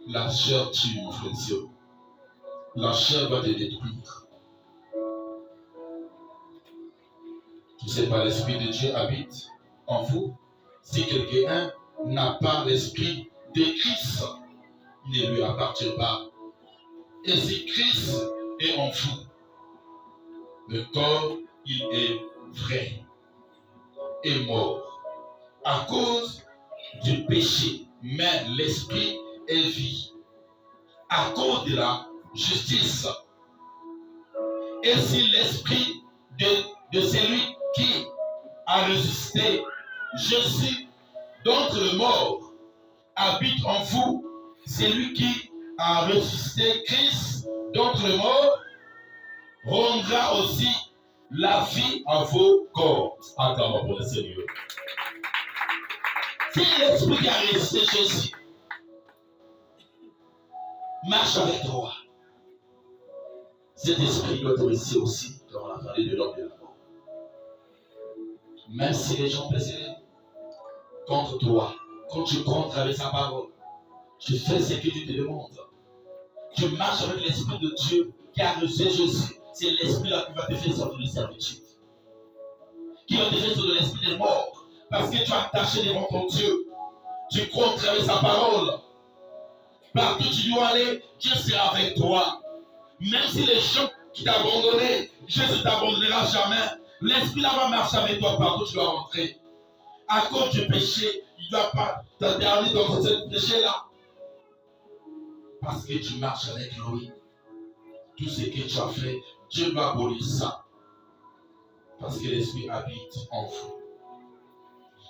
La chair tue, mon frère Dieu. La chair va te détruire. Tu sais pas, l'Esprit de Dieu habite en vous. Si quelqu'un n'a pas l'Esprit de Christ, il ne lui appartient pas. Et si Christ est en vous, le corps, il est vrai et mort à cause du péché, mais l'Esprit est vie à cause de la justice. Et si l'Esprit de celui qui a résisté Jésus d'entre les morts habite en vous, celui qui a résisté Christ d'entre les morts rendra aussi la vie à vos corps. Acclamons pour le Seigneur. Si l'Esprit qui a résisté Jésus marche avec toi, cet esprit doit te rester aussi dans la vallée de l'homme de la mort. Même si les gens pèsent contre toi, quand tu comptes avec sa parole, tu fais ce que Dieu te demande. Tu marches avec l'Esprit de Dieu qui a reçu Jésus. C'est l'Esprit-là qui va te faire sortir de servitude. Qui va te faire sortir de l'esprit des morts. Parce que tu es attaché devant ton Dieu. Tu comptes avec sa parole. Partout où tu dois aller, Dieu sera avec toi. Même si les gens qui t'ont abandonné, Jésus ne t'abandonnera jamais. L'Esprit là va marcher avec toi partout où tu dois rentrer. À cause du péché, il ne doit pas t'interdire dans ce péché-là. Parce que tu marches avec lui. Tout ce que tu as fait, Dieu va abolir ça. Parce que l'Esprit habite en vous.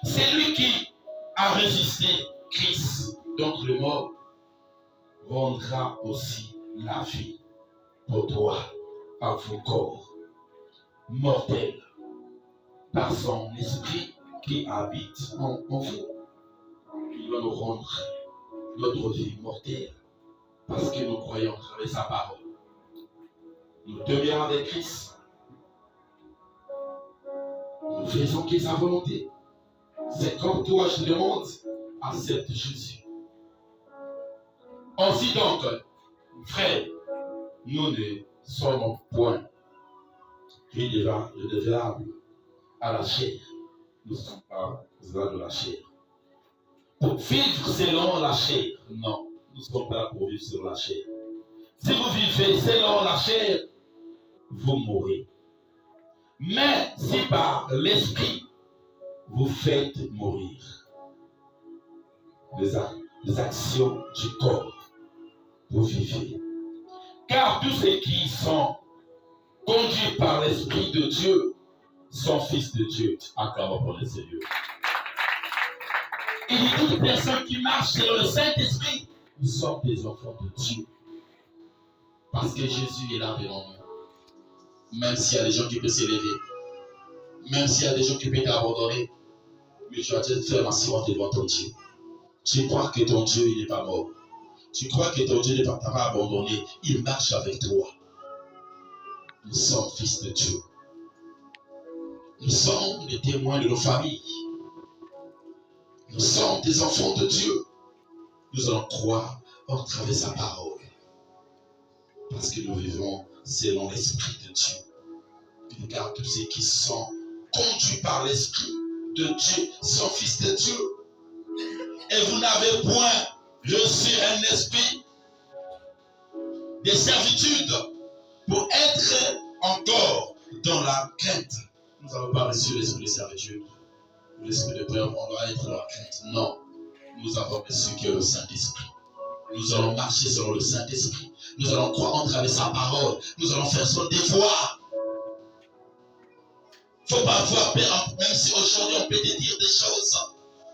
C'est lui qui a résisté Christ d'entre les morts rendra aussi la vie pour toi à vos corps mortels par son esprit qui habite en vous. Il va nous rendre notre vie mortelle parce que nous croyons avec sa parole. Nous demeurons avec Christ. Nous faisons que sa volonté. C'est comme toi, je demande, accepte Jésus. Ainsi donc, frères, nous ne sommes point redevables à la chair. Nous ne sommes pas de la chair. Pour vivre selon la chair, non, nous ne sommes pas là pour vivre selon la chair. Si vous vivez selon la chair, vous mourrez. Mais si par l'esprit, vous faites mourir les actions du corps, vous vivez. Car tous ceux qui sont conduits par l'Esprit de Dieu sont fils de Dieu. Acclamons pour le Seigneur. Il dit toute personne qui marche selon le Saint-Esprit, nous sommes des enfants de Dieu. Parce que Jésus est là devant nous. Même s'il y a des gens qui peuvent s'élever, même s'il y a des gens qui peuvent t'abandonner, mais tu vas te faire assurance devant ton Dieu. Tu crois que ton Dieu il n'est pas mort. Tu crois que ton Dieu ne t'a pas abandonné. Il marche avec toi. Nous sommes fils de Dieu. Nous sommes des témoins de nos familles. Nous sommes des enfants de Dieu. Nous allons croire en travers sa parole. Parce que nous vivons selon l'Esprit de Dieu. Car tous ceux qui sont conduits par l'Esprit de Dieu sont fils de Dieu. Et vous n'avez point reçu un esprit de servitude pour être encore dans la crainte. Nous n'avons pas reçu l'esprit de servitude, l'esprit de peur, on doit être dans la crainte. Non, nous avons reçu que le Saint-Esprit. Nous allons marcher selon le Saint-Esprit. Nous allons croire en travers sa parole. Nous allons faire son devoir. Il ne faut pas avoir peur, même si aujourd'hui on peut te dire des choses,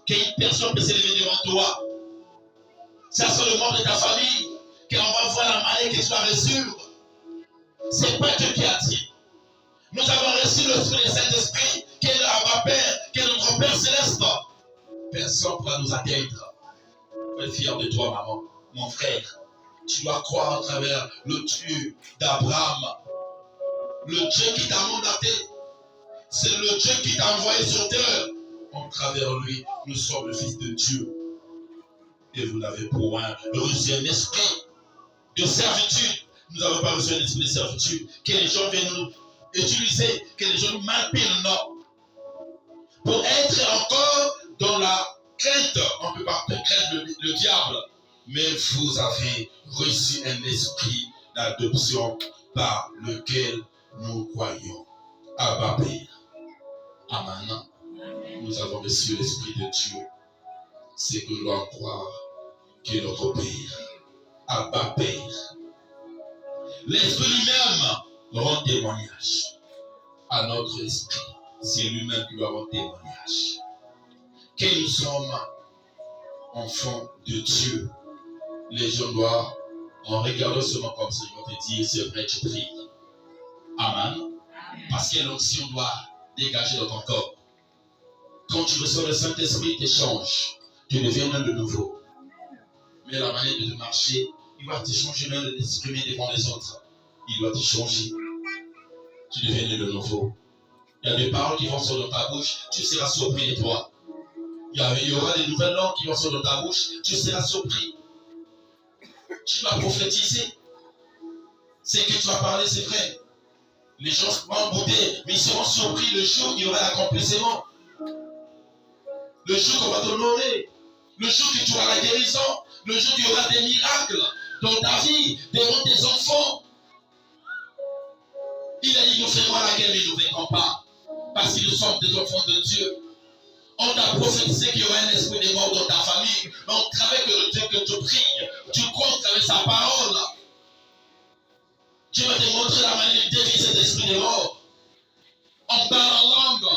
qu'une personne peut s'élever devant toi. C'est à ce membre de ta famille qu'on va voir la manière que tu vas réussir. C'est pas Dieu qui a dit. Nous avons reçu l'esprit du Saint-Esprit qui est notre Père, qui est notre Père céleste. Personne ne pourra nous atteindre. Je suis fier de toi, maman, mon frère. Tu dois croire à travers le Dieu d'Abraham. Le Dieu qui t'a mandaté. C'est le Dieu qui t'a envoyé sur terre. En travers lui, nous sommes le Fils de Dieu. Et vous n'avez point reçu un esprit de servitude. Nous n'avons pas reçu un esprit de servitude. Que les gens viennent nous utiliser, que les gens nous manipulent, non. Pour être encore dans la crainte, on ne peut pas craindre le diable. Mais vous avez reçu un esprit d'adoption par lequel nous croyons. Abba Père. Amen. Nous avons reçu l'esprit de Dieu. C'est que nous devons croire que notre Père, Abba Père, l'esprit lui-même rend témoignage à notre esprit. C'est lui-même qui doit rendre témoignage que nous sommes enfants de Dieu. Les gens doivent, en regardant seulement comme ça, ils vont te dire, c'est vrai, tu pries. Amen. Parce que l'onction doit dégager dans ton corps. Quand tu reçois le Saint-Esprit, il te change. Tu deviens un de nouveau. Mais la manière de marcher, il va te changer même de t'exprimer devant les autres. Il doit te changer. Tu deviens de nouveau. Il y a des paroles qui vont sortir dans ta bouche, tu seras surpris de toi. Il y aura des nouvelles langues qui vont sortir dans ta bouche, tu seras surpris. Tu vas prophétiser. Ce que tu vas parler, c'est vrai. Les gens vont bouder, mais ils seront surpris le jour où il y aura l'accomplissement. Le jour qu'on va te nommer. Le jour que tu auras la guérison. Le jour qu'il y aura des miracles dans ta vie, devant tes enfants. Il a dit, nous ferons la guerre, mais nous ne vaincrons pas. Parce que nous sommes des enfants de Dieu. On t'a prophétisé qu'il y aura un esprit de mort dans ta famille. Mais on travaille que le Dieu que tu pries. Tu comptes avec sa parole. Tu vas te montrer la manière de défier cet esprit de mort. On parle en langue.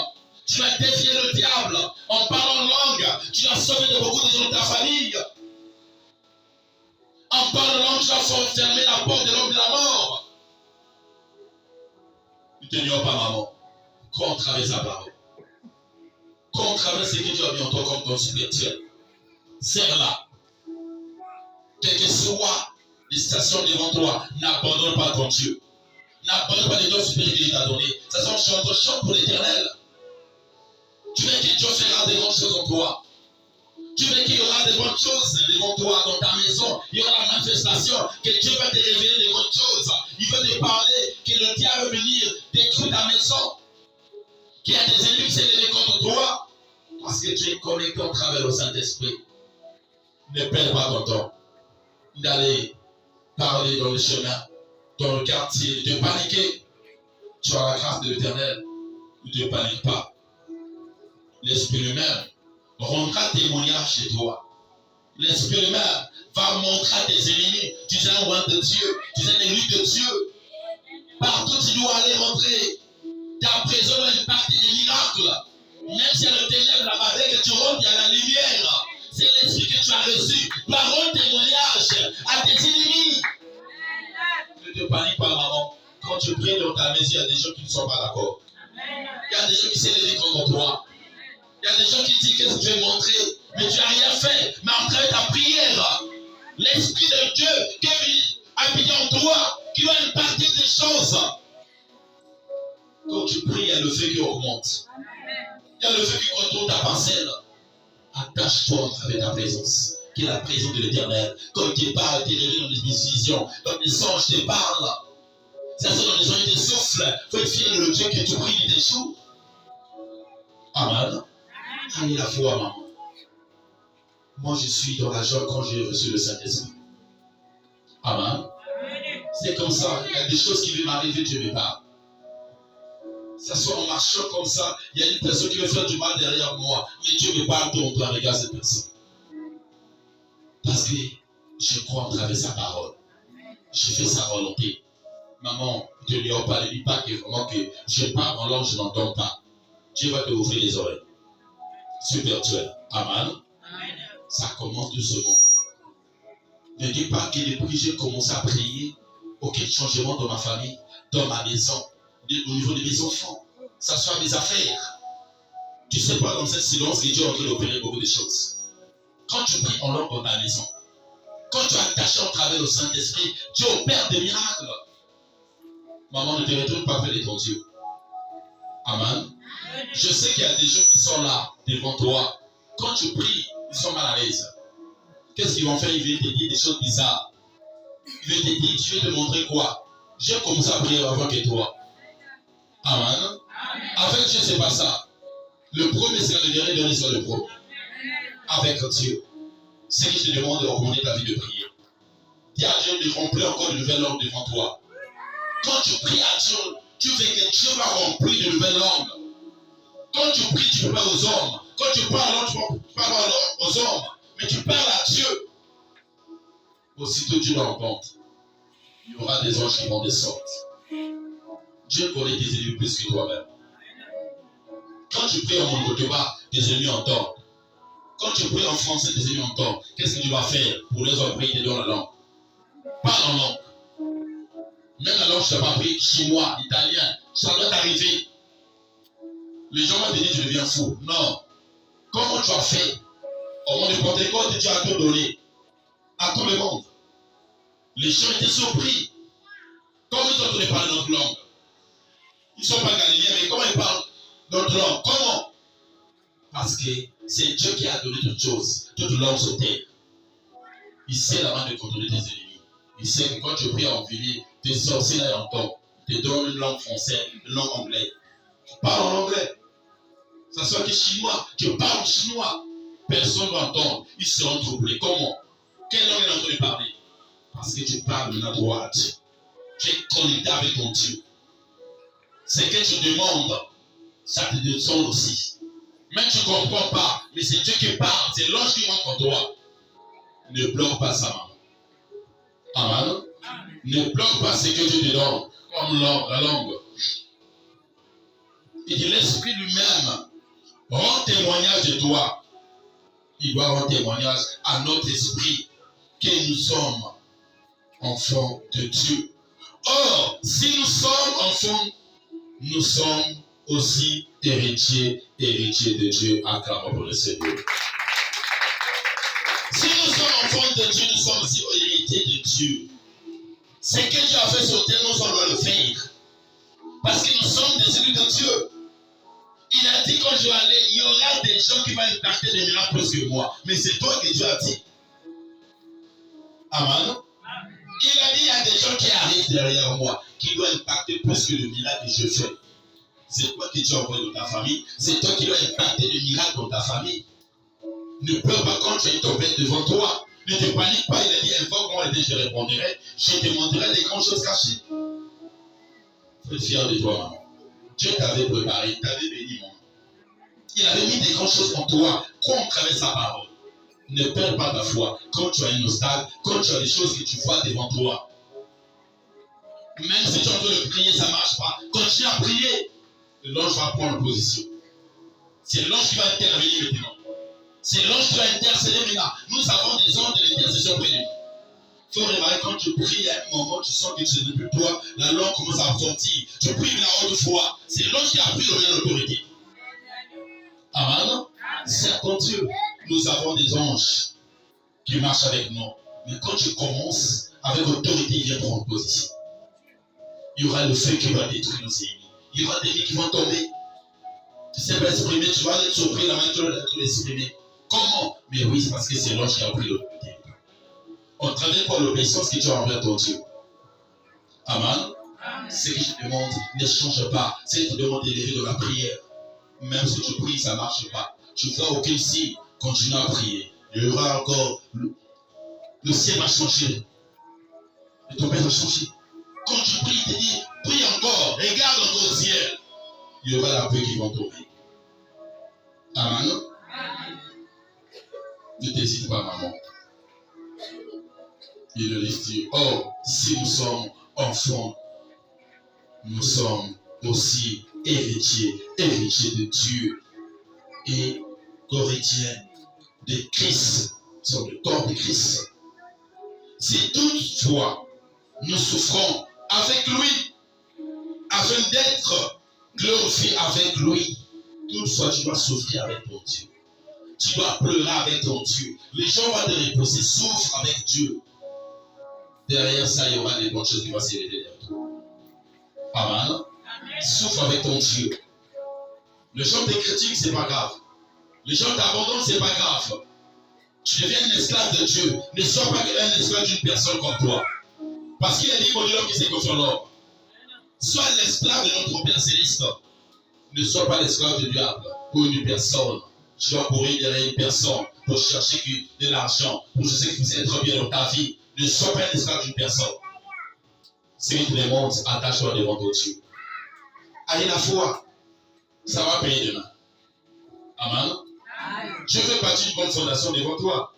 Tu vas défier le diable. On parle en langue. Tu vas sauver de beaucoup de gens de ta famille. En parlant en langue, tu vas fermer la porte de l'homme de la mort. Ne t'ignore pas, maman. Contre avec sa parole. Contre avec ce que tu as mis en toi comme ton spirituel. Serre-la. Quelle que soit les stations devant toi, n'abandonne pas ton Dieu. N'abandonne pas les dons spirituels qu'il t'a donné. Ça sont chante pour l'éternel. Tu veux que Dieu fera des bonnes choses en toi. Tu veux qu'il y aura des bonnes choses devant toi, dans ta maison. Il y aura la manifestation, que Dieu va te révéler des bonnes choses. Il veut te parler, que le diable va venir détruire ta maison. Qu'il y a des ennemis qui s'est levé contre toi. Parce que tu es connecté au travers du Saint-Esprit. Ne perds pas ton temps d'aller parler dans le chemin, dans le quartier, de te paniquer. Tu as la grâce de l'Éternel. Ne te panique pas. L'Esprit lui-même rendra témoignage chez toi. L'Esprit lui-même va montrer à tes ennemis. Tu es un roi de Dieu. Tu es un élu de Dieu. Partout tu dois aller rentrer. Ta prison doit impacter des miracles. Même si il y a le ténèbre là-bas, dès que tu rentres, il y a la lumière. C'est l'esprit que tu as reçu. Doit rendre témoignage à tes ennemis. Ne te panique pas, maman. Quand tu pries dans ta maison, il y a des gens qui ne sont pas d'accord. Il y a des gens qui s'est levé contre toi. Il y a des gens qui disent qu'est-ce que tu veux montrer, mais tu n'as rien fait. Mais en travers ta prière, l'Esprit de Dieu qui est habité en toi, qui va impartir des choses. Quand tu pries, il y a le feu qui augmente. Il y a le feu qui contourne ta parcelle. Attache-toi avec ta présence, qui est la présence de l'Éternel. Quand il te parle, il te révèle dans les visions, dans les songes, il te parle. C'est ça, dans les songes, il te souffle. Il faut être fier de le Dieu que tu pries, il t'échoue. Amen. Allez la foi, maman. Moi, je suis dans la joie quand j'ai reçu le Saint-Esprit. Amen. C'est comme ça. Il y a des choses qui vont m'arriver, Dieu me parle. Ça soit en marchant comme ça, il y a une personne qui veut faire du mal derrière moi. Mais Dieu me parle tout, on doit regarder cette personne. Parce que je crois en travers sa parole. Je fais sa volonté. Maman, ne lui pas, ne dis pas que vraiment que je parle en langue, je n'entends pas. Dieu va te ouvrir les oreilles. Spirituel. Amen. Ça commence doucement. Ne dis pas que depuis que j'ai commencé à prier, aucun changement dans ma famille, dans ma maison, au niveau de mes enfants, ça soit mes affaires. Tu sais pas dans ce silence que Dieu est en train d'opérer beaucoup de choses. Quand tu pries en langue dans ta maison, quand tu es attaché au travers du Saint-Esprit, Dieu opère des miracles. Maman, ne te retourne pas près de ton Dieu. Amen. Je sais qu'il y a des gens qui sont là devant toi. Quand tu pries, ils sont mal à l'aise. Qu'est-ce qu'ils vont faire? Ils viennent te dire des choses bizarres. Ils viennent te dire, je vais te montrer quoi? J'ai commencé à prier avant que toi. Amen. Avec Dieu, c'est pas ça. Le premier sera le dernier, le dernier sera le premier. Avec Dieu. C'est que je te demande de recommander ta vie de prière. Dis à Dieu de remplir encore de nouvelles langues devant toi. Quand tu pries à Dieu, tu veux que Dieu va remplir de nouvelles langues. Quand tu pries, tu parles aux hommes. Quand tu parles, tu parles aux hommes. Mais tu parles à Dieu. Aussitôt tu le rencontres, il y aura des anges qui vont descendre. Dieu connaît tes ennemis plus que toi-même. Quand tu pries en Monokotoba, tes ennemis entendent. Quand tu pries en français, tes ennemis entendent. Qu'est-ce que tu vas faire pour les autres prier dans la langue? Parle en langue. Même la langue, je ne sais pas prier chinois, italien, ça doit t'arriver. Les gens vont te dire que je deviens fou. Non. Comment tu as fait? Au moment de Pentecôte, Dieu a tout donné à tout le monde. Les gens étaient surpris. Comment ils ont entendu parler notre langue? Ils ne sont pas galiléens, mais comment ils parlent notre langue? Comment? Parce que c'est Dieu qui a donné toutes choses. Toute langue sur terre. Il sait la main de contrôler tes ennemis. Il sait que quand tu pries en ville, tes sorciers là entendent. Tu te donnes une langue française, une langue anglaise. Tu parles en anglais. Ça soit que chinois, tu parles chinois. Personne ne va entendre. Ils seront troublés. Comment? Quelle langue est en train de parler? Parce que tu parles de la droite. Tu es connecté avec ton Dieu. Ce que tu demandes, ça te descend aussi. Même tu ne comprends pas, mais c'est Dieu qui parle. C'est l'ange qui rentre en toi. Ne bloque pas sa main. Amen. Ne bloque pas ce que Dieu te donne, comme la langue. Il dit l'Esprit lui-même rend témoignage de toi. Il doit rendre témoignage à notre esprit que nous sommes enfants de Dieu. Or, si nous sommes enfants, nous sommes aussi héritiers de Dieu. Acclamons pour le Seigneur. Si nous sommes enfants de Dieu, nous sommes aussi héritiers de Dieu. Ce que Dieu a fait sur terre, nous allons le faire. Parce que nous sommes des élus de Dieu. Il a dit quand je vais aller, il y aura des gens qui vont impacter des miracles plus que moi. Mais c'est toi que Dieu a dit. Amen. Il a dit il y a des gens qui arrivent derrière moi, qui doivent impacter plus que le miracle que je fais. C'est toi que Dieu a envoyé dans ta famille. C'est toi qui dois impacter le miracle dans ta famille. Ne pleure pas quand tu es tombé devant toi. Ne te panique pas. Il a dit invoque-moi et je répondrai. Je te montrerai les grandes choses cachées. Sois fier de toi, maman. Dieu t'avait préparé, t'avait béni, maman. Il avait mis des grandes choses en toi. Crois en travers sa parole. Ne perds pas ta foi. Quand tu as une obstacle, quand tu as des choses que tu vois devant toi, même si tu es en train de prier, ça ne marche pas. Continue à prier. L'ange va prendre position. C'est l'ange qui va intervenir maintenant. C'est l'ange qui va intercéder maintenant. Nous avons des anges de l'intercession près de nous. Il faut remarquer quand tu pries à un moment, tu sens que tu ne peux toi, la langue commence à sortir. Tu pries la haute foi. C'est l'ange qui a pris l'autorité. Amen. C'est ton Dieu. Nous avons des anges qui marchent avec nous. Mais quand tu commences, avec autorité, il vient prendre position. Il y aura le feu qui va détruire nos ennemis. Il y aura des vies qui vont tomber. Tu ne sais pas exprimer, tu vas être surpris, la main tu vas l'exprimer. Comment? Mais oui, c'est parce que c'est l'ange qui a pris l'autorité. On travaille pour l'obéissance que tu as envers ton Dieu. Amen. Ce que je te demande, ne change pas. C'est que tu demandes d'élever dans la prière. Même si tu pries, ça ne marche pas. Tu ne vois aucun signe. Continue à prier. Il y aura encore. Le ciel va changer. Et ton père va changer. Quand tu pries, il te dit, prie encore. Regarde encore au ciel. Il y aura la pluie qui va tomber. Amen. Ne t'hésite pas, maman. Il le dit, or, si nous sommes enfants, nous sommes aussi héritiers de Dieu et co-héritiers de Christ, sur le corps de Christ. Si toutefois nous souffrons avec lui, afin d'être glorifiés avec lui, toutefois tu dois souffrir avec ton Dieu. Tu dois pleurer avec ton Dieu. Les gens vont te reposer, souffre avec Dieu. Derrière ça, il y aura des bonnes choses qui vont s'élever derrière toi. Amen. Souffre avec ton Dieu. Les gens te critiquent, c'est pas grave. Les gens t'abandonnent, c'est pas grave. Tu deviens un esclave de Dieu. Ne sois pas un esclave d'une personne comme toi. Parce qu'il a dit pour l'homme qui s'est confié en l'homme. Sois l'esclave de notre Père Céleste. Ne sois pas l'esclave du diable ou d'une personne. Tu dois courir derrière une personne pour chercher de l'argent, pour chercher que tu être bien dans ta vie. Ne sois pas un esclave d'une personne. Ce qui te demande, attache-toi devant ton Dieu. Allez la foi, ça va payer demain. Amen. Dieu fait partie d'une bonne fondation devant toi.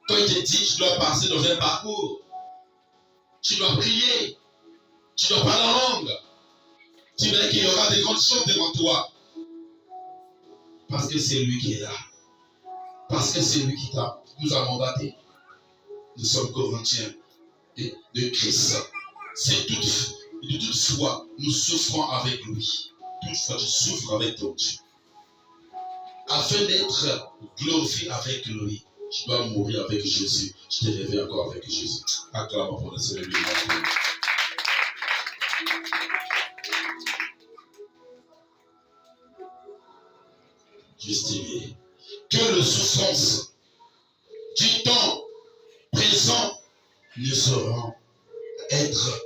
Quand il te dit, tu dois passer dans un parcours. Tu dois prier. Tu dois parler en langue. Tu verras qu'il y aura des grandes choses devant toi. Parce que c'est lui qui est là. Parce que c'est lui qui nous a mandaté. Nous sommes corinthiens de Christ. C'est de toute foi, nous souffrons avec lui. Toutefois, tu souffres avec ton Dieu. Afin d'être glorifié avec lui, tu dois mourir avec Jésus. Je t'ai rêvé encore avec Jésus. Acclame pour le Seigneur. Justifié. Que les souffrances du temps présent ne sauront être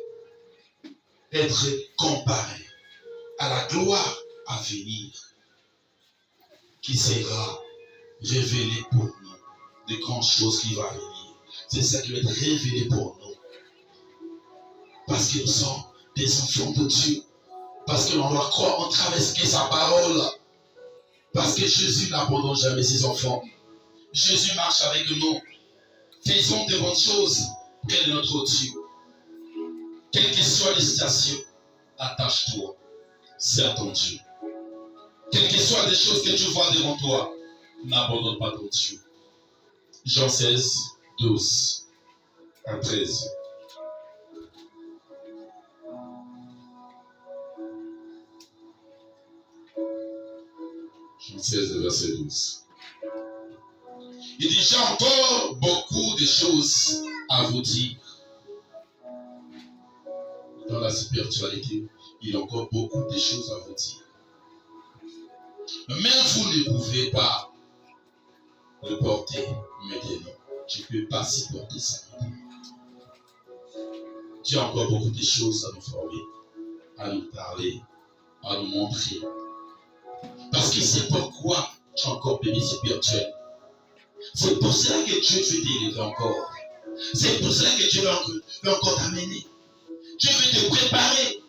comparées à la gloire à venir qui sera révélée pour nous. De grandes choses qui vont venir. C'est ça qui va être révélé pour nous. Parce que nous sommes des enfants de Dieu. Parce que l'on doit croire en travers sa parole. Parce que Jésus n'abandonne jamais ses enfants. Jésus marche avec nous. Faisons de bonnes choses. Quel est notre Dieu? Quelle que soit les situations, attache-toi. C'est ton Dieu. Quelles que soient les choses que tu vois devant toi, n'abandonne pas ton Dieu. Jean 16, 12 à 13. Jean 16, verset 12. Il dit, j'ai encore beaucoup de choses à vous dire. Dans la spiritualité, il y a encore beaucoup de choses à vous dire. Mais vous ne pouvez pas le porter maintenant. Je ne peux pas supporter ça maintenant. Dieu a encore beaucoup de choses à nous former, à nous parler, à nous montrer. Parce que c'est pourquoi tu es encore bébé spirituel. C'est pour cela que Dieu veut t'élever encore. C'est pour cela que Dieu veut encore t'amener. Dieu veut te préparer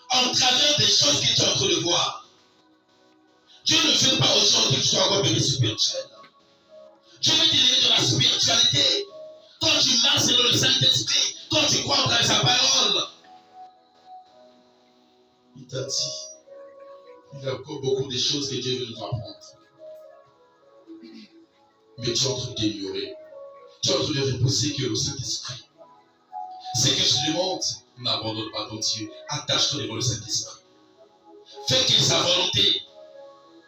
en travers des choses que tu es en train de voir. Dieu ne veut pas aujourd'hui que tu sois encore bébé spirituel. Dieu veut t'élever dans la spiritualité. Quand tu marches dans le Saint-Esprit, quand tu crois dans sa parole, il t'a dit, il y a encore beaucoup de choses que Dieu veut nous apprendre. Mais tu es en train d'ignorer. Tu es en train de repousser que le Saint-Esprit. C'est que je te demande, n'abandonne pas ton Dieu. Attache-toi devant le Saint-Esprit. Fais que sa volonté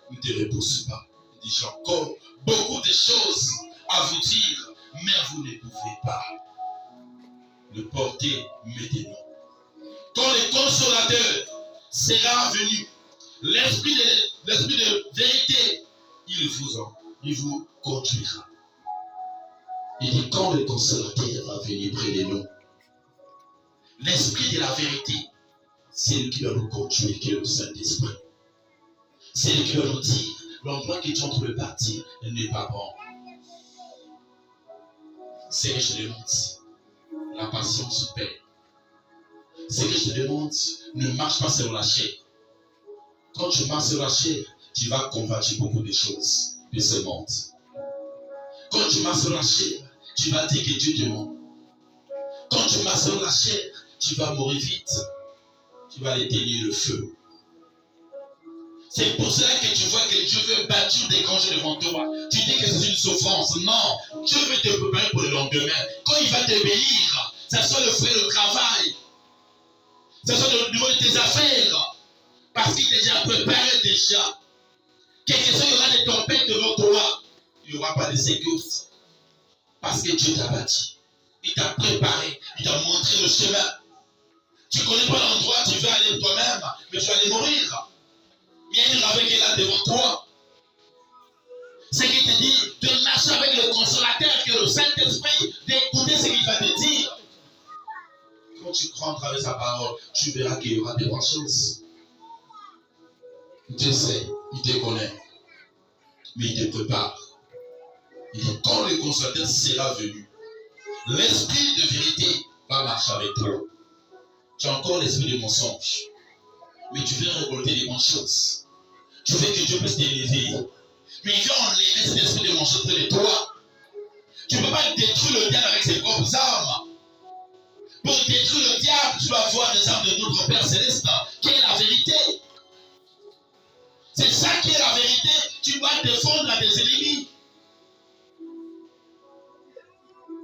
ne te repousse pas. Il dit, j'ai encore beaucoup de choses à vous dire, mais vous ne pouvez pas le porter maintenant. Quand le consolateur sera venu, l'esprit de vérité, il vous conduira. Il dit, quand le consolateur va venir près de nous, l'esprit de la vérité, c'est lui qui va nous conduire, qui est le Saint-Esprit. C'est lui qui va nous dire, l'endroit que tu es en train de partir n'est pas bon. C'est que je te demande, la patience paie. C'est que je te demande, ne marche pas sur la chair. Quand tu marches sur la chair, tu vas combattre beaucoup de choses de ce monde. Quand tu marches sur la chair, tu vas dire que Dieu te ment. Quand tu marches sur la chair, tu vas mourir vite. Tu vas éteindre le feu. C'est pour cela que tu vois que Dieu veut bâtir des grands jeux devant toi. Tu dis que c'est une souffrance. Non, Dieu veut te préparer pour le lendemain. Quand il va te bénir, ça soit le fruit du travail, ça soit le niveau de tes affaires, parce qu'il t'a déjà préparé déjà. Quelque chose, il y aura des tempêtes devant toi. Il n'y aura pas de sécurité. Parce que Dieu t'a bâti. Il t'a préparé. Il t'a montré le chemin. Tu ne connais pas l'endroit, tu veux aller toi-même, mais tu vas aller mourir. Il y a une ravée qui est là devant toi. Ce qui te dit de marcher avec le consolateur, que le Saint-Esprit, d'écouter ce qu'il va te dire. Quand tu crois en travers sa parole, tu verras qu'il y aura des bonnes choses. Dieu sait, il te connaît, mais il te prépare. Il dit, quand le consolateur sera venu, l'esprit de vérité va marcher avec toi. Tu as encore l'esprit de mensonge, mais tu veux récolter des bonnes choses. Tu veux que Dieu puisse t'élever. Mais il veut enlever cet esprit de mensonge près de toi. Tu ne peux pas détruire le diable avec ses propres armes. Pour détruire le diable, tu dois voir les armes de notre Père Céleste, qui est la vérité. C'est ça qui est la vérité. Tu dois défendre à tes ennemis.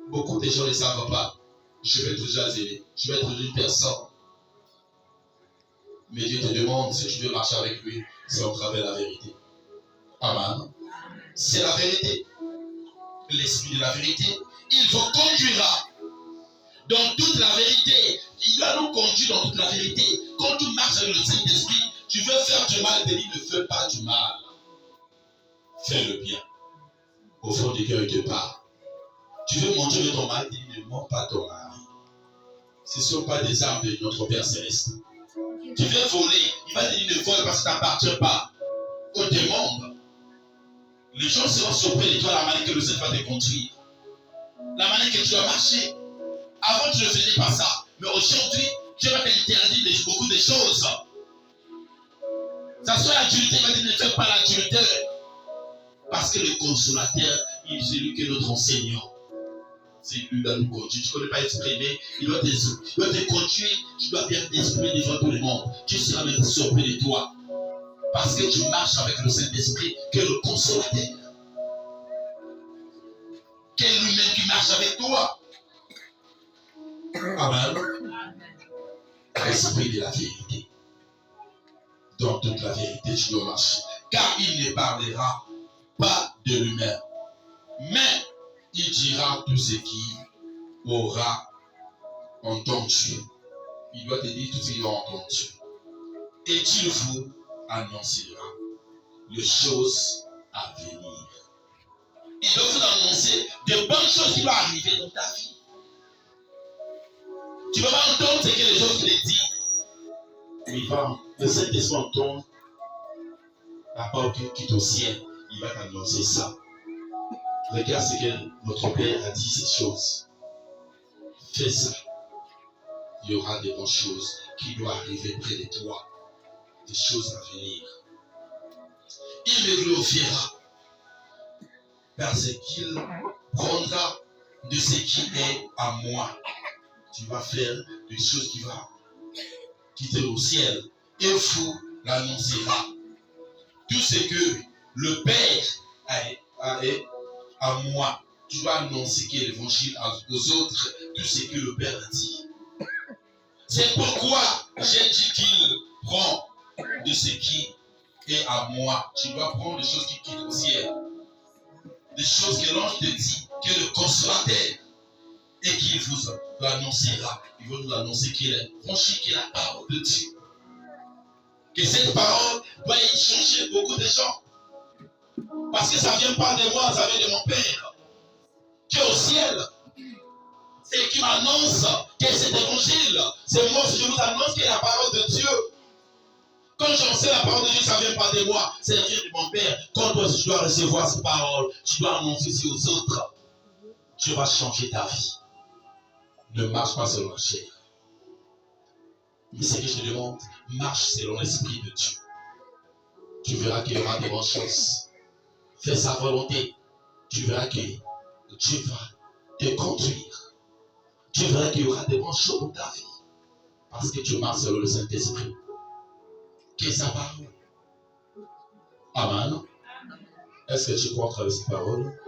Beaucoup de gens ne savent pas. Je vais être déjà zélé. Je vais être une personne. Mais Dieu te demande si tu veux marcher avec lui, c'est au travers de la vérité. Amen. C'est la vérité. L'esprit de la vérité, il vous conduira dans toute la vérité. Il va nous conduire dans toute la vérité. Quand tu marches avec le Saint-Esprit, tu veux faire du mal, il dit ne fais pas du mal. Fais le bien. Au fond du cœur, il te parle. Tu veux manger de ton mari, il dit ne mens pas ton mari. Ce ne sont pas des armes de notre Père Céleste. Tu veux voler, il va te dire ne vole parce que ça ne t'appartient pas. Au démon. Les gens seront surpris de toi la manière que le Seigneur va te conduire. La manière que tu dois marcher. Avant, tu ne faisais pas ça. Mais aujourd'hui, Dieu va t'interdire beaucoup de choses. Ça soit l'adultère, il va dire ne fais pas l'adultère. Parce que le consolateur, il est celui qui est notre enseignant. C'est lui qui doit nous conduire. Tu ne connais pas exprimer, il doit te conduire. Tu dois bien t'exprimer devant tout le monde. Tu seras même surpris de toi. Parce que tu marches avec le Saint-Esprit, qui est le consolateur. Qui est lui-même qui marche avec toi. Amen. Esprit de la vérité. Dans toute la vérité, tu dois marcher. Car il ne parlera pas de lui-même. Mais il dira tout ce qu'il aura entendu. Il doit te dire tout ce qu'il a entendu. Et il vous annoncera les choses à venir. Il doit vous annoncer de bonnes choses qui vont arriver dans ta vie. Tu ne vas pas entendre ce que les autres te disent. Mais le Saint-Esprit entend la parole qui est au ciel. Il va t'annoncer ça. Regarde ce que notre Père a dit, cette chose. Fais ça. Il y aura des bonnes choses qui doivent arriver près de toi. Des choses à venir. Il me glorifiera parce qu'il prendra de ce qui est à moi. Tu vas faire des choses qui vont quitter au ciel et vous l'annoncera. Tout ce que le Père a à moi, tu dois annoncer qu'il est l'évangile aux autres, tout ce que le Père a dit. C'est pourquoi j'ai dit qu'il prend de ce qui est à moi. Tu dois prendre des choses qui quittent au ciel. Des choses que l'ange te dit, que le consolateur, et qu'il vous l'annoncera. Il va nous annoncer qu'il est franchi, qu'il est la parole de Dieu. Que cette parole doit changer beaucoup de gens. Parce que ça ne vient pas de moi, ça vient de mon Père. Qui est au ciel. Et qui m'annonce que cet évangile, c'est moi, je vous annonce qu'il est la parole de Dieu. Quand j'en sais la parole de Dieu, ça ne vient pas de moi, c'est vient de mon Père. Quand toi, tu dois recevoir cette parole, tu dois annoncer ça aux autres. Dieu va changer ta vie. Ne marche pas selon la chair. Mais ce que je te demande, marche selon l'Esprit de Dieu. Tu verras qu'il y aura de bonnes choses. Fais sa volonté. Tu verras que Dieu va te conduire. Tu verras qu'il y aura de bonnes choses dans ta vie. Parce que tu marches selon le Saint-Esprit. Qu'est sa parole? Amen. Est-ce que tu crois à travers cette parole?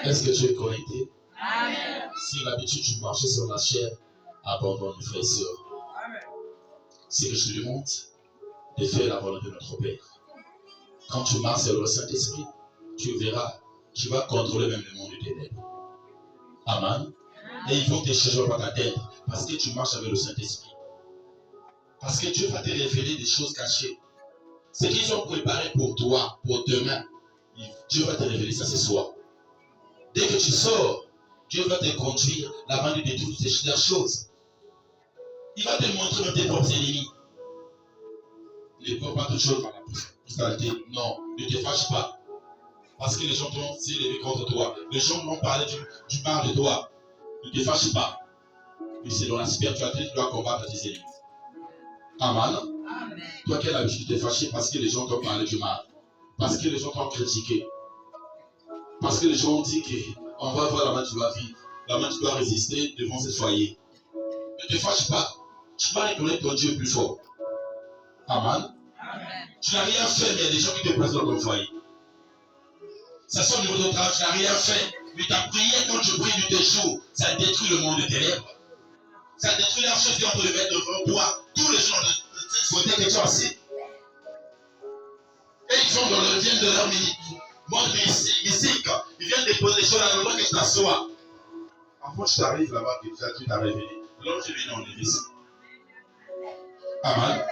Est-ce que tu es connecté? Amen. Si l'habitude tu marchais sur la chair, abandonne les frères et sœurs. C'est que je te demande de faire la volonté de notre Père. Quand tu marches sur le Saint-Esprit, tu verras, tu vas contrôler même le monde des ténèbres. Amen. Et il faut que tu ne changes pas ta tête parce que tu marches avec le Saint-Esprit. Parce que Dieu va te révéler des choses cachées. Ce qu'ils ont préparé pour toi, pour demain. Dieu va te révéler ça ce soir. Dès que tu sors, Dieu va te conduire la manière de toutes ces choses. Il va te montrer même tes propres ennemis. Ne prends pas toutes choses par la postalité. Non, ne te fâche pas. Parce que les gens vont s'élever contre toi. Les gens vont parler du mal de toi. Ne te fâche pas. Mais c'est dans la spiritualité que tu dois combattre tes ennemis. Amen. Amen. Toi qui as l'habitude de te fâcher parce que les gens t'ont parlé du mal. Parce que les gens t'ont critiqué. Parce que les gens ont dit qu'on va voir la main tu dois vivre. La main tu dois résister devant ce foyer. Ne te fâche pas. Tu vas reconnaître ton Dieu plus fort. Amen. Amen. Tu n'as rien fait, mais il y a des gens qui te pressent dans ton foyer. Ça sort au niveau de ton travail, tu n'as rien fait. Mais ta prière, quand tu pries du jour, ça détruit le monde de tes lèvres. Ça détruit la chose qui est en train de mettre devant toi. Tous les gens souhaitaient que tu assis. Et ils sont dans le viennent de leur monde mystique. Ils viennent déposer des choses à l'endroit que tu t'assois. Avant que tu t'arrives là-bas, que tu t'as révélé. L'autre, je viens enlever ça. Amen.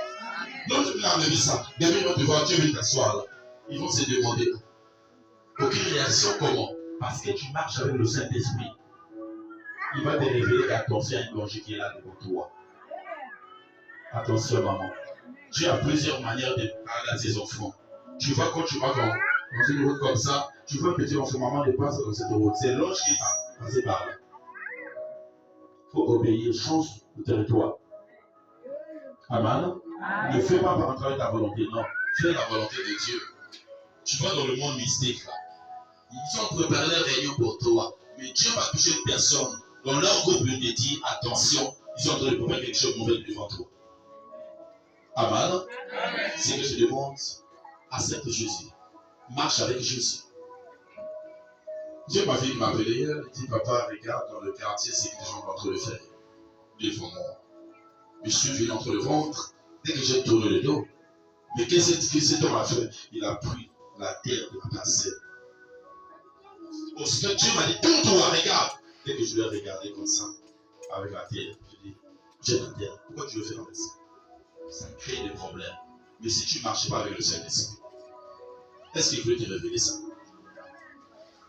L'autre, je viens enlever ça. Demain, ils vont te voir, Dieu vient t'asseoir là. Ils vont se demander. Aucune réaction comment? Parce que tu marches avec le Saint-Esprit. Il va te révéler qu'attention à un danger qui est là devant toi. Attention, maman. Tu as plusieurs manières de parler à tes enfants. Tu vois, quand tu vas dans une route comme ça, tu vois un petit enfant, maman dépasse dans cette route. C'est l'ange qui va passer par là. Il faut obéir, change de territoire. Amen. Ne fais pas par entrer ta volonté, non. Fais la volonté de Dieu. Tu vas dans le monde mystique là. Ils ont préparé la réunion pour toi. Mais Dieu va toucher une personne dont leur groupe lui dit attention, ils sont en train de préparer quelque chose de mauvais devant toi. Amen. C'est que je demande, accepte Jésus. Marche avec Jésus. Dieu ma fille m'a appelé hier, il dit papa, regarde dans le quartier ce que les gens vont en train de faire devant moi. Je suis venu entre le ventre, dès que j'ai tourné le dos. Mais qu'est-ce que cet homme a fait? Il a pris la terre de ma sœur. Aussitôt Dieu m'a dit, tourne-toi, regarde. Dès que je l'ai regardé comme ça, avec la terre, je dis, j'ai la terre. Pourquoi tu le fais comme ça? Ça crée des problèmes. Mais si tu ne marches pas avec le Saint-Esprit, est-ce qu'il veut te révéler ça?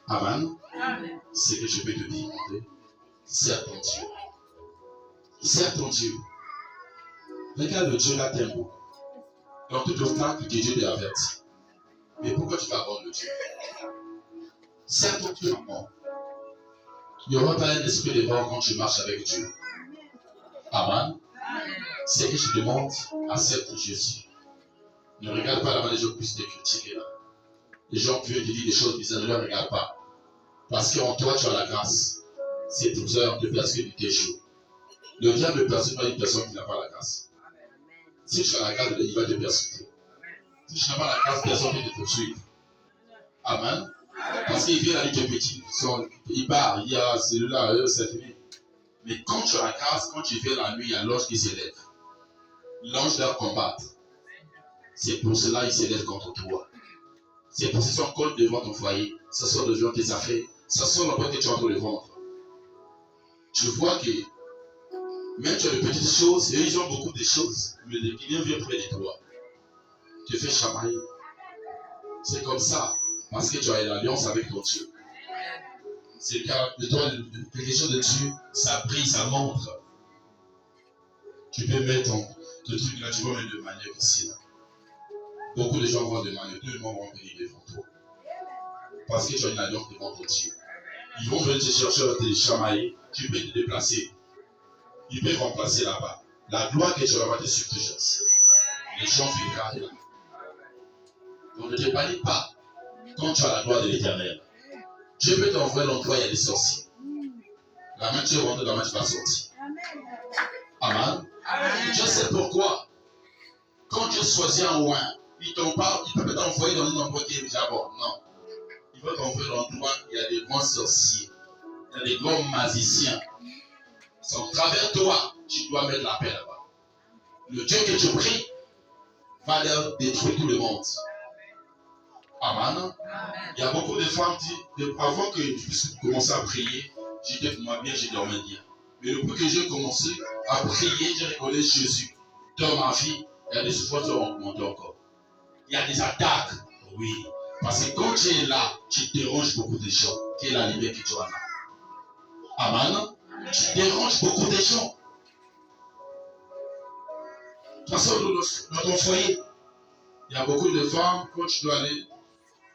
Amen. Amen. C'est que je peux te demander, sers ton Dieu. Sers ton Dieu. Regarde le Dieu là t'aime beaucoup. Dans tout obstacle que Dieu t'a averti. Mais pourquoi tu vas abandonner le Dieu? Sers ton Dieu, maman. Il n'y aura pas un esprit de mort quand tu marches avec Dieu. Amen. C'est que je demande, accepte Jésus. Ne regarde pas là-bas, les gens puissent te critiquer là. Les gens peuvent te dire des choses bizarres, ne les regarde pas. Parce qu'en toi, tu as la grâce. C'est pour ça que tu t'échoues. Le diable ne persécute pas une personne qui n'a pas la grâce. Si tu as la grâce, il va te persécuter. Si tu n'as pas la grâce, personne ne peut te poursuivre. Amen. Parce qu'il vient la nuit de petit. Il part, il y a celui-là, c'est fini. Mais quand tu as la grâce, quand tu viens la nuit, il y a l'ange qui s'élève. L'ange doit combattre. C'est pour cela qu'il s'élève contre toi. C'est pour ça qu'on colle devant ton foyer. Ça sort devant tes affaires. Ça sort l'endroit que tu as entre le ventre. Tu vois que même tu as de petites choses, et ils ont beaucoup de choses. Mais le client vient près de toi. Tu fais chamailler. C'est comme ça. Parce que tu as une alliance avec ton Dieu. C'est le cas de toi, quelque chose de Dieu, ça brille, ça montre. Tu peux mettre ton truc là, tu vas mettre de manière ici là. Beaucoup de gens vont demander, tout le monde va venir devant toi. Parce que tu as une alliance devant ton Dieu. Ils vont venir te chercher à te chamailler, tu peux te déplacer. Ils peuvent remplacer là-bas. La gloire que tu vas avoir te suivre toujours. Les gens vivront là. Donc ne te panique pas quand tu as la gloire de l'Éternel. Dieu peut t'envoyer l'endroit, il y a des sorciers. La main tu rentres, la main tu vas sortir. Amen. Je sais pourquoi. Quand Dieu choisit un roi, il ne peut pas t'envoyer dans un endroit qui est déjà bon. Non. Il va t'envoyer dans un endroit où il y a des grands sorciers. Il y a des grands magiciens. C'est au travers de toi, tu dois mettre la paix là-bas. Le Dieu que tu pries va leur détruire tout le monde. Amen. Il y a beaucoup de femmes qui disent, avant que je puisse commencer à prier, j'étais pour moi bien, j'ai dormi bien. Mais depuis que j'ai commencé à prier, j'ai reconnu Jésus. Dans ma vie, il y a des souffrances qui ont augmenté encore. Il y a des attaques, oui. Parce que quand tu es là, tu déranges beaucoup de gens. Quelle est la lumière que tu as là? Amen. Tu déranges beaucoup de gens. De toute façon, dans ton foyer, il y a beaucoup de femmes, quand tu dois aller,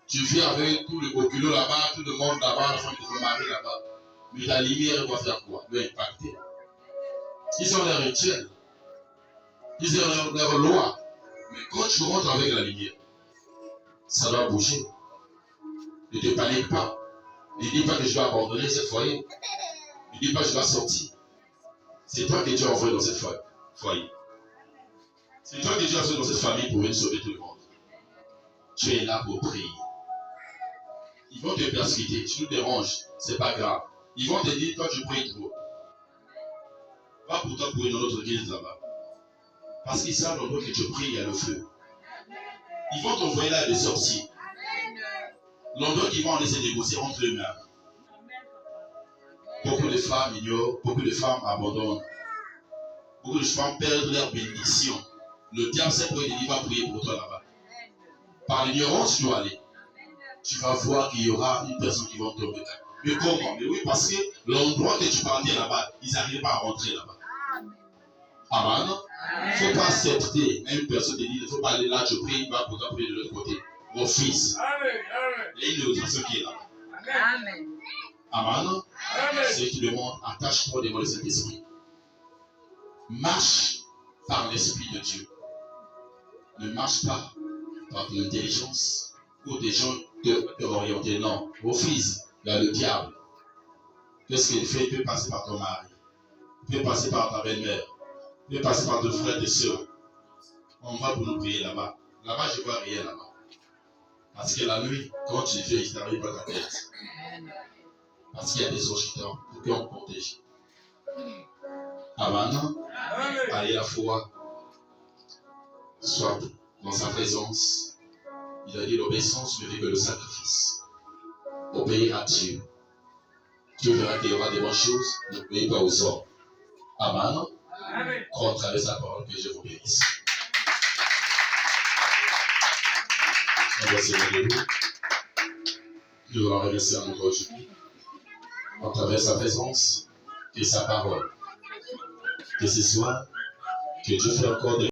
tu vis avec tout le boculot là-bas, tout le monde là-bas, la famille de ton mari là-bas. Mais la lumière doit faire quoi? Doit impacter. Ils ont leurs rituels. Ils ont leurs lois. Mais quand tu rentres avec la lumière, ça doit bouger. Ne te panique pas. Ne dis pas que je dois abandonner ce foyer. Ne dis pas que je dois sortir. C'est toi que Dieu a envoyé dans ce foyer. C'est toi que Dieu a envoyé dans cette famille pour venir sauver tout le monde. Tu es là pour prier. Ils vont te persécuter, tu nous déranges, c'est pas grave. Ils vont te dire, toi tu pries trop. Va pourtant pour une autre église là-bas. Parce qu'ils savent l'endroit que tu pries, il y a le feu. Ils vont t'envoyer là des sorciers. L'endroit qu'ils vont laisser négocier entre eux-mêmes. Beaucoup de femmes ignorent, beaucoup de femmes abandonnent. Beaucoup de femmes perdent leur bénédiction. Le diable sait pour il va prier pour toi là-bas. Par l'ignorance, tu dois aller. Tu vas voir qu'il y aura une personne qui va tomber. Mais comment? Mais oui, parce que l'endroit que tu partais là-bas, ils n'arrivent pas à rentrer là-bas. Amen. Il ne faut pas accepter une personne de dire, il ne faut pas aller là, je prie, il va pourtant prier de l'autre côté. Mon fils. Il y a une autre qui est là. Amen. Amen. C'est ce qui demande, attache-toi devant le Saint-Esprit. Marche par l'Esprit de Dieu. Ne marche pas par ton intelligence ou des gens te orienter. Non. Mon fils, il y a le diable. Qu'est-ce qu'il fait? Il peut passer par ton mari. Il peut passer par ta belle-mère. Il peut passer par tes frères et tes soeurs. On va pour nous prier là-bas. Là-bas, je ne vois rien là-bas. Parce que la nuit, quand tu fais, il t'arrive pas ta tête. Parce qu'il y a des anges pour qu'on protège. Amen. Allez la foi. Soit dans sa présence. Il a dit l'obéissance ne fait que le sacrifice. Obéir à Dieu. Dieu verra qu'il y aura des bonnes choses. N'obéis pas aux hommes. Amen. Crois à travers sa parole que je vous bénisse. On va se mettre debout. Nous allons remercier encore aujourd'hui. À travers sa présence et sa parole. Que ce soit que Dieu fait encore des